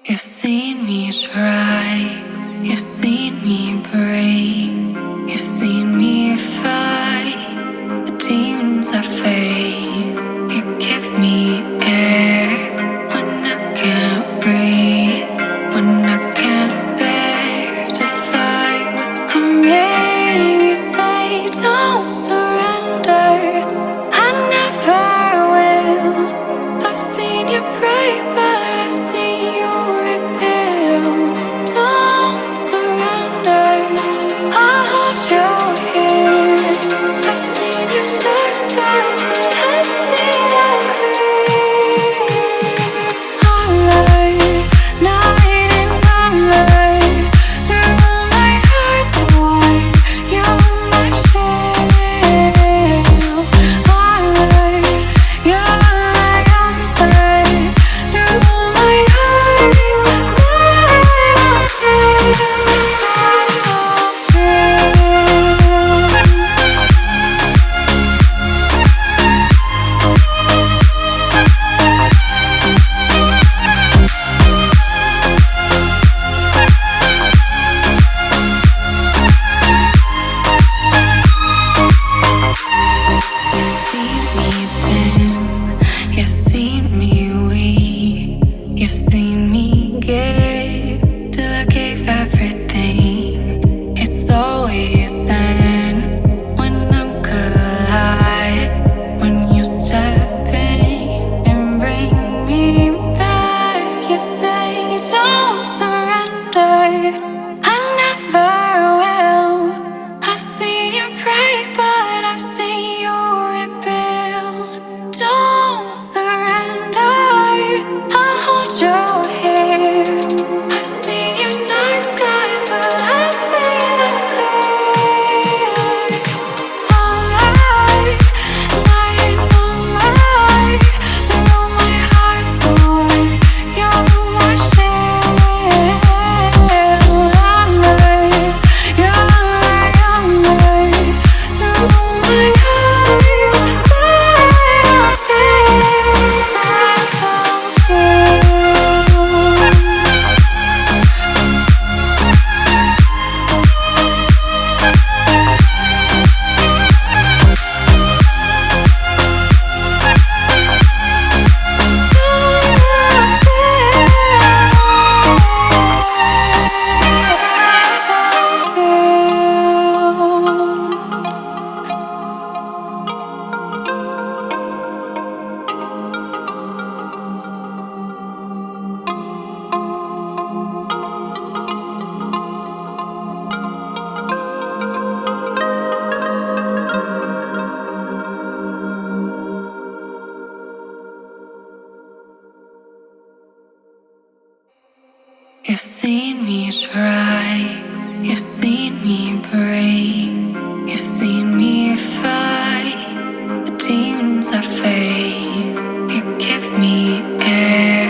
You've seen me try, you've seen me break, you've seen me fight the demons I face. You give me air when I can't breathe, when I can't bear to fight what's coming. You say don't surrender, I never will. I've seen you break, but I've seen you rebuild. Don't surrender, I'll hold you here. I've seen your dark skies, but I've seen them clear. Highlight, night and moonlight, through my heart's wide, you're my shield. Highlight, you're my umbrella, through my heart, you've seen me dim, you've seen me weak, you've seen me give till I gave everything. It's always then when I'm collide, when you step in and bring me back. You say don't surrender, I never will. I've seen you break, but I've seen you rebuild. Don't surrender, I'll hold you here. I've seen your dark skies, but I've seen them clear. Alright, night and moonlight, through my heart's wide, you're my shield. Alright, you're my umbrella, through my heart, I You've seen me try, you've seen me break, you've seen me fight the demons I face. You give me air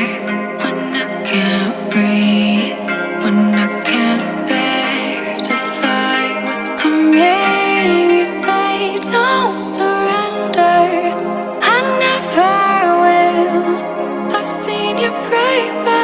when I can't breathe, when I can't bear to fight what's coming. You say don't surrender, I never will. I've seen you break, but